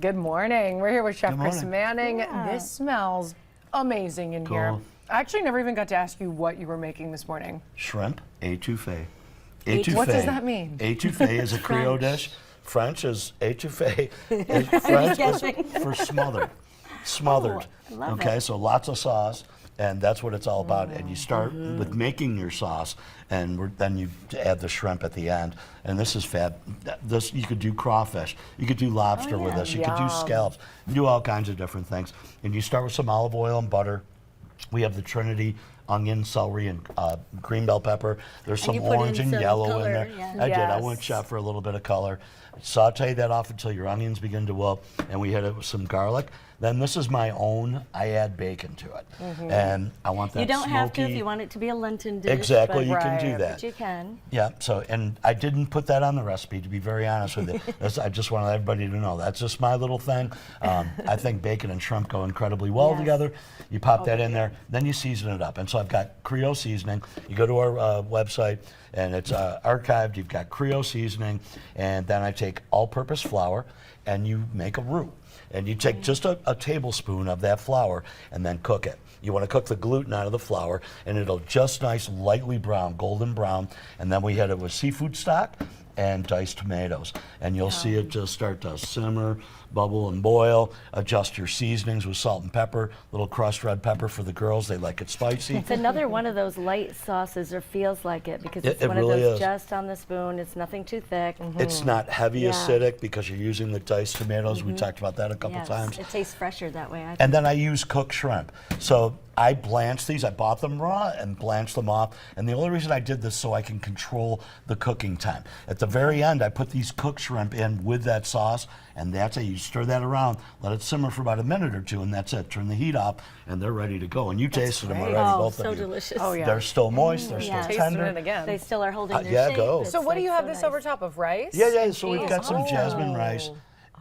Good morning. We're here with Chef Chris morning. Manning. Yeah. This smells amazing in here. Cool. I actually never even got to ask you what you were making this morning. Shrimp étouffée. What does that mean? Étouffée is a Creole dish. French is étouffée. French is for smothered. Smothered. I love Okay, it. so lots of sauce, and that's what it's all about. And you start with making your sauce, and then you add the shrimp at the end. And this is fab. This you could do crawfish, you could do lobster with this, you could do Yum. scallops, you do all kinds of different things. And you start with some olive oil and butter. We have the Trinity onion, celery, and green bell pepper. There's some you put in orange and some yellow color, in there. yeah. I did. I Yes. went chef for a little bit of color. Saute that off until your onions begin to wilt, and we hit it with some garlic. Then this is my own. I add bacon to it, and I want that You don't have to if smoky- you want it to be a Lenten dish. Exactly, but, you can do Right. that. but you can. Yeah, so, and I didn't put that on the recipe, to be very honest with you. I just wanted everybody to know. That's just my little thing. I think bacon and shrimp go incredibly well Yes. together. You pop that in there, then you season it up. And so I've got Creole seasoning. You go to our website, and it's archived. You've got Creole seasoning, and then I take all-purpose flour, and you make a roux. And you take just a tablespoon of that flour and then cook it. You want to cook the gluten out of the flour, and it'll just nice lightly brown, golden brown. And then we hit it with seafood stock and diced tomatoes. And you'll see it just start to simmer, bubble, and boil. Adjust your seasonings with salt and pepper, little crushed red pepper for the girls. They like it spicy. It's another one of those light sauces, or feels like it, because it's It one really of those is. just on the spoon. It's nothing too thick. It's not heavy Yeah. acidic because you're using the diced tomatoes. We talked about that a couple Yes, times. it tastes fresher that way. I think. And then I use cooked shrimp. So I blanch these. I bought them raw and blanched them off. And the only reason I did this so I can control the cooking time. At the very end, I put these cooked shrimp in with that sauce, and that's it. You stir that around, let it simmer for about a minute or two, and that's it. Turn the heat off, and they're ready to go. And you tasted them great. already, Oh, both so of you. delicious. Oh, yeah. They're still moist. They're Yeah. still Tasting tender. it again. They still are holding their yeah, shape. go. It's So what do like you have so this nice. over top of? Rice? Yeah. and So we've cheese? got some jasmine rice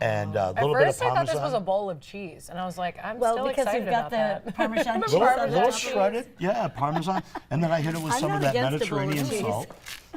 and a At little bit of first I thought this was a Parmesan. bowl of cheese, and I was like, I'm Well, still because excited you've got about the that. Parmesan cheese. Little, on little top. shredded, yeah, Parmesan, and then I hit it with I'm some of not that against a bowl of Mediterranean cheese. salt.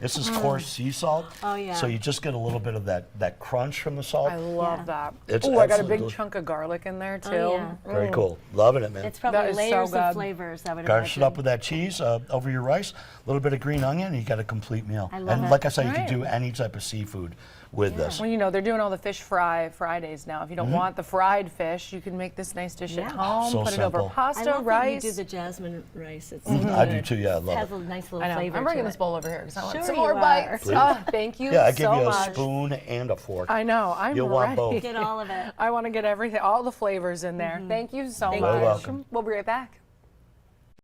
This is coarse sea salt. Oh, yeah. So you just get a little bit of that crunch from the salt. I love Yeah. that. It's Oh, I got a absolutely big delicious. chunk of garlic in there too. yeah. Very cool, loving it, man. It's probably That is so layers good. of flavors, I would Garnish it imagine. up with that cheese over your rice, a little bit of green onion, and you got a complete meal. I love and it. like I said, you Right. can do any type of seafood with this. Well, you know, they're doing all the fish Fridays now. If you don't want the fried fish, you can make this nice dish Yeah. at home, So put it simple. over pasta, I love rice. that you do the jasmine rice. It's I do too, yeah, I It love has it. a nice little I know. flavor I'm bringing to this it. bowl over here because I want Sure some you more are. bites. Please. Oh, thank you Yeah, I give so you a much. spoon and a fork. I know. I'm You'll ready. want both. Get all of it. I want to get everything, all the flavors in there. Thank you so Thank much. you. You're welcome. We'll be right back.